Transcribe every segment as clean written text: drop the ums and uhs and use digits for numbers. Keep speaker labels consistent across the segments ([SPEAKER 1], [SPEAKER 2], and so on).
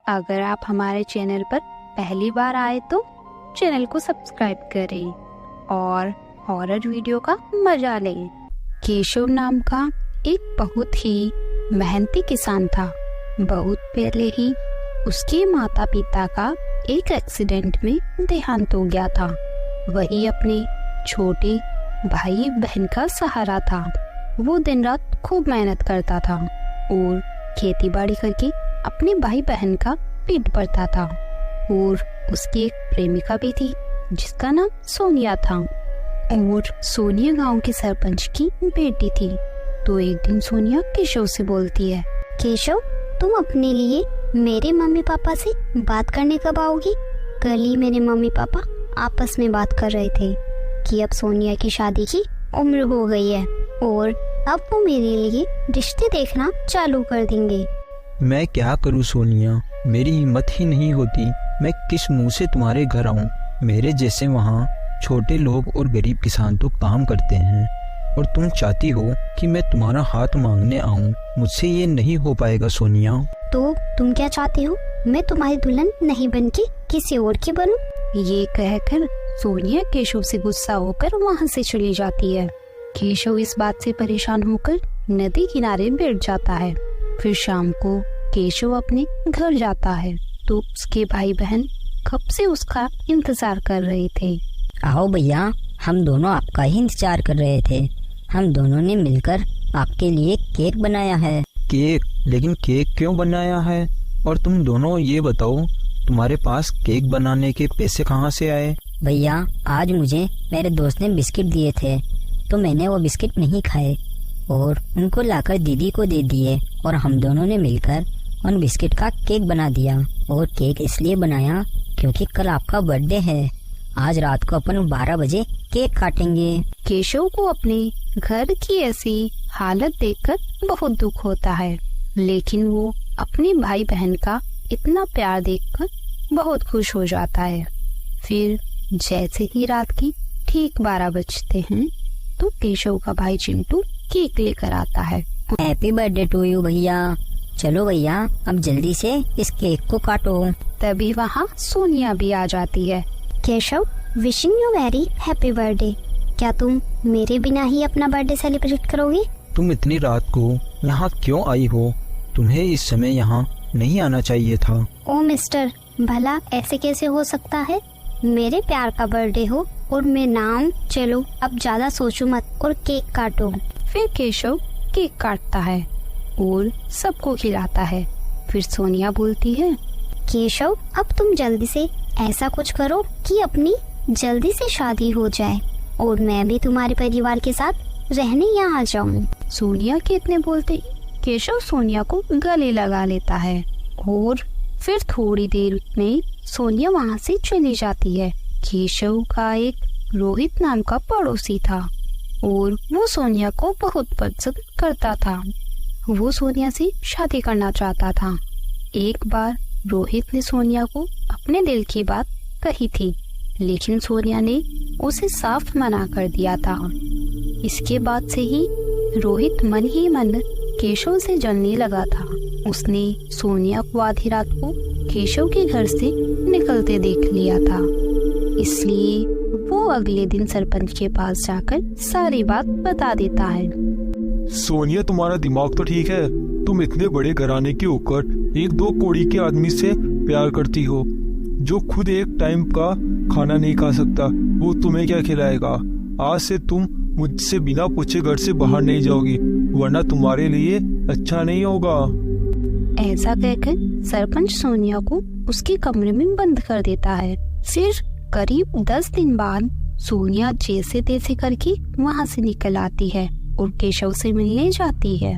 [SPEAKER 1] अगर आप हमारे चैनल पर पहली बार आए तो चैनल को सब्सक्राइब करें और हॉरर वीडियो का मजा लें। केशव नाम का एक बहुत ही मेहनती किसान था। बहुत पहले ही उसके माता पिता का एक एक्सीडेंट में देहांत हो गया था। वही अपने छोटे भाई बहन का सहारा था। वो दिन रात खूब मेहनत करता था और खेती बाड़ी करके अपने भाई बहन का पेट भरता था। और उसकी एक प्रेमिका भी थी जिसका नाम सोनिया था। और सोनिया गांव के सरपंच की बेटी थी। तो एक दिन सोनिया केशव से बोलती है,
[SPEAKER 2] केशव, तुम अपने लिए मेरे मम्मी पापा से बात करने कब आओगी? कल ही मेरे मम्मी पापा आपस में बात कर रहे थे कि अब सोनिया की शादी की उम्र हो गई है और अब वो मेरे लिए रिश्ते देखना चालू कर देंगे।
[SPEAKER 3] मैं क्या करूं सोनिया, मेरी हिम्मत ही नहीं होती। मैं किस मुंह से तुम्हारे घर आऊं? मेरे जैसे वहाँ छोटे लोग और गरीब किसान तो काम करते हैं और तुम चाहती हो कि मैं तुम्हारा हाथ मांगने आऊं। मुझसे ये नहीं हो पाएगा सोनिया।
[SPEAKER 2] तो तुम क्या चाहते हो? मैं तुम्हारी दुल्हन नहीं बनके किसी और की बनूं?
[SPEAKER 1] ये कहकर सोनिया केशव से गुस्सा होकर वहाँ से चली जाती है। केशव इस बात से परेशान होकर नदी किनारे बैठ जाता है। फिर शाम को केशव अपने घर जाता है तो उसके भाई बहन कब से उसका इंतजार कर रहे थे।
[SPEAKER 4] आओ भैया, हम दोनों आपका ही इंतजार कर रहे थे। हम दोनों ने मिलकर आपके लिए केक बनाया है।
[SPEAKER 3] केक? लेकिन केक क्यों बनाया है? और तुम दोनों ये बताओ, तुम्हारे पास केक बनाने के पैसे कहाँ से आए?
[SPEAKER 4] भैया, आज मुझे मेरे दोस्त ने बिस्किट दिए थे तो मैंने वो बिस्किट नहीं खाए और उनको लाकर दीदी को दे दिए और हम दोनों ने मिलकर उन बिस्किट का केक बना दिया। और केक इसलिए बनाया क्योंकि कल आपका बर्थडे है। आज रात को अपन 12 बजे केक काटेंगे।
[SPEAKER 1] केशव को अपने घर की ऐसी हालत देखकर बहुत दुख होता है, लेकिन वो अपने भाई बहन का इतना प्यार देखकर बहुत खुश हो जाता है। फिर जैसे ही रात की ठीक 12 बजते हैं तो केशव का भाई चिंटू केक लेकर आता है।
[SPEAKER 4] हैप्पी बर्थडे टू यू भैया। चलो भैया, अब जल्दी से इस केक को काटो।
[SPEAKER 1] तभी वहाँ सोनिया भी आ जाती है।
[SPEAKER 2] Keshav, wishing you very happy birthday. क्या तुम मेरे बिना ही अपना बर्थडे सेलिब्रेट करोगे?
[SPEAKER 3] तुम इतनी रात को यहाँ क्यों आई हो? तुम्हें इस समय यहाँ नहीं आना चाहिए था।
[SPEAKER 2] ओ मिस्टर, भला ऐसे कैसे हो सकता है? मेरे प्यार का बर्थडे हो और मैं ना आऊं? चलो अब ज्यादा सोचो मत और केक काटो।
[SPEAKER 1] फिर केशव केक काटता है और सबको खिलाता है। फिर सोनिया बोलती है,
[SPEAKER 2] केशव, अब तुम जल्दी से ऐसा कुछ करो कि अपनी जल्दी से शादी हो जाए और मैं भी तुम्हारे परिवार के साथ रहने यहाँ आ जाऊँ।
[SPEAKER 1] सोनिया के इतने बोलते ही केशव सोनिया को गले लगा लेता है और फिर थोड़ी देर में सोनिया वहाँ से चली जाती है। केशव का एक रोहित नाम का पड़ोसी था और वो सोनिया को बहुत पसंद करता था। वो सोनिया से शादी करना चाहता था। एक बार रोहित ने सोनिया को अपने दिल की बात कही थी, लेकिन सोनिया ने उसे साफ मना कर दिया था। इसके बाद से ही रोहित मन ही मन केशव से जलने लगा था। उसने सोनिया को आधी रात को केशव के घर से निकलते देख लिया था, इसलिए वो अगले दिन सरपंच के पास जाकर सारी बात बता देता है।
[SPEAKER 5] सोनिया, तुम्हारा दिमाग तो ठीक है। तुम इतने बड़े घराने के होकर एक दो कौड़ी के आदमी से प्यार करती हो जो खुद एक टाइम का खाना नहीं खा सकता। वो तुम्हें क्या खिलाएगा? आज से तुम मुझसे बिना पूछे घर से बाहर नहीं जाओगी, वरना तुम्हारे लिए अच्छा नहीं होगा।
[SPEAKER 1] ऐसा कहकर सरपंच सोनिया को उसके कमरे में बंद कर देता है। फिर करीब 10 दिन बाद सोनिया जैसे तैसे करके वहाँ से निकल आती है और केशव से मिलने जाती है।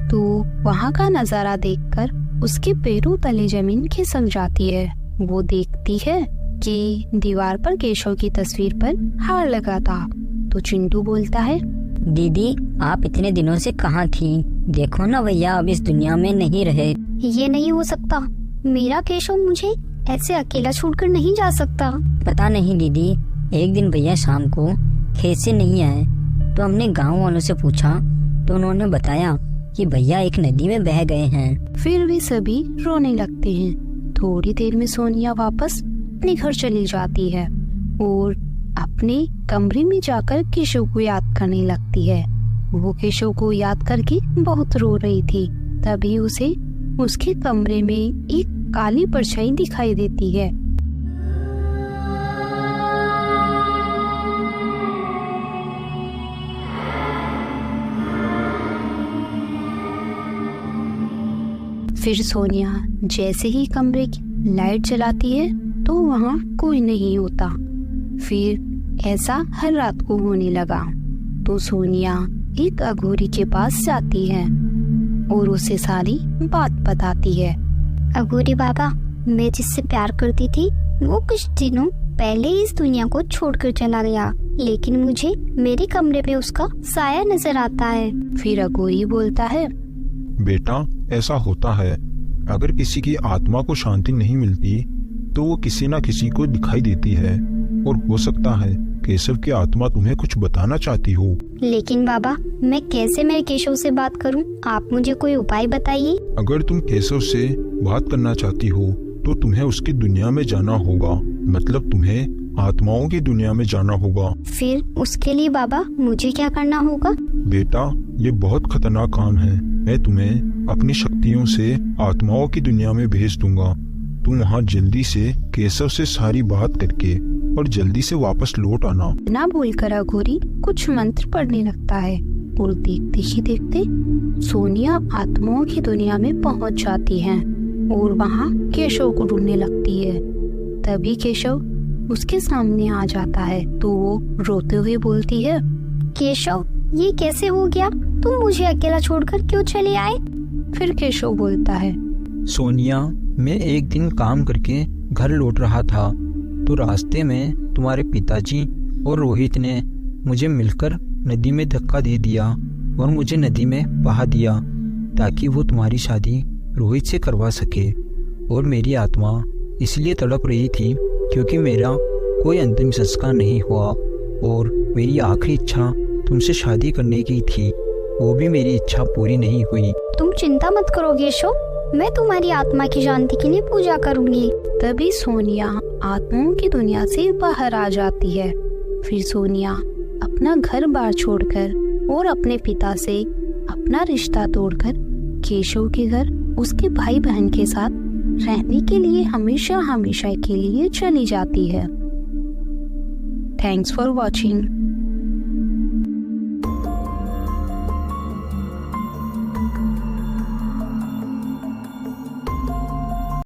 [SPEAKER 1] तो वहाँ का नजारा देखकर उसके पैरों तले जमीन खिसक जाती है। वो देखती है कि दीवार पर केशव की तस्वीर पर हार लगा था। तो चिंटू बोलता है,
[SPEAKER 4] दीदी, आप इतने दिनों से कहाँ थी? देखो ना भैया, अब इस दुनिया में नहीं रहे।
[SPEAKER 2] ये नहीं हो सकता। मेरा केशव मुझे ऐसे अकेला छोड़कर नहीं जा सकता।
[SPEAKER 4] पता नहीं दीदी, एक दिन भैया शाम को खेत से नहीं आए तो हमने गांव वालों से पूछा तो उन्होंने बताया कि भैया एक नदी में बह गए हैं।
[SPEAKER 1] फिर वे सभी रोने लगते हैं। थोड़ी देर में सोनिया वापस अपने घर चली जाती है और अपने कमरे में जाकर केशव को याद करने लगती है। वो केशव को याद करके बहुत रो रही थी। तभी उसे उसके कमरे में एक काली परछाई दिखाई देती है। फिर सोनिया जैसे ही कमरे की लाइट जलाती है तो वहाँ कोई नहीं होता। फिर ऐसा हर रात को होने लगा। तो सोनिया एक अघोरी के पास जाती है और उसे सारी बात बताती है।
[SPEAKER 2] अघोरी बाबा, मैं जिससे प्यार करती थी वो कुछ दिनों पहले इस दुनिया को छोड़कर चला गया, लेकिन मुझे मेरे कमरे में उसका साया नजर आता है।
[SPEAKER 1] फिर अघोरी बोलता है,
[SPEAKER 5] बेटा, ऐसा होता है। अगर किसी की आत्मा को शांति नहीं मिलती तो वो किसी न किसी को दिखाई देती है, और हो सकता है केशव की आत्मा तुम्हें कुछ बताना चाहती हो।
[SPEAKER 2] लेकिन बाबा, मैं कैसे मेरे केशव से बात करूं? आप मुझे कोई उपाय बताइए।
[SPEAKER 5] अगर तुम केशव से बात करना चाहती हो तो तुम्हें उसकी दुनिया में जाना होगा, मतलब तुम्हें आत्माओं की दुनिया में जाना होगा।
[SPEAKER 2] फिर उसके लिए बाबा मुझे क्या करना होगा?
[SPEAKER 5] बेटा, ये बहुत खतरनाक काम है। मैं तुम्हें अपनी शक्तियों से आत्माओं की दुनिया में भेज दूंगा। तुम वहाँ जल्दी से केशव से सारी बात करके और जल्दी से वापस लौट आना।
[SPEAKER 1] ना बोलकर अघोरी कुछ मंत्र पढ़ने लगता है और देखते ही देखते सोनिया आत्माओं की दुनिया में पहुंच जाती है और वहाँ केशव को ढूंढने लगती है। तभी केशव उसके सामने आ जाता है तो वो रोते हुए बोलती है,
[SPEAKER 2] केशव, ये कैसे हो गया? तुम मुझे अकेला छोड़कर क्यों चले आए?
[SPEAKER 1] फिर केशव बोलता है,
[SPEAKER 3] सोनिया, मैं एक दिन काम करके घर लौट रहा था तो रास्ते में तुम्हारे पिताजी और रोहित ने मुझे मिलकर नदी में धक्का दे दिया और मुझे नदी में बहा दिया ताकि वो तुम्हारी शादी रोहित से करवा सके। और मेरी आत्मा इसलिए तड़प रही थी क्योंकि मेरा कोई अंतिम संस्कार नहीं हुआ और मेरी आखिरी इच्छा तुमसे शादी करने की थी, वो भी मेरी इच्छा पूरी नहीं हुई।
[SPEAKER 2] तुम चिंता मत करो केशव, मैं तुम्हारी आत्मा की शांति के लिए पूजा करूंगी।
[SPEAKER 1] तभी सोनिया आत्माओं की दुनिया से बाहर आ जाती है। फिर सोनिया अपना घर बार छोड़कर और अपने पिता से अपना रिश्ता तोड़कर केशव के घर उसके भाई बहन के साथ रहने के लिए हमेशा हमेशा के लिए चली जाती है। Thanks for watching.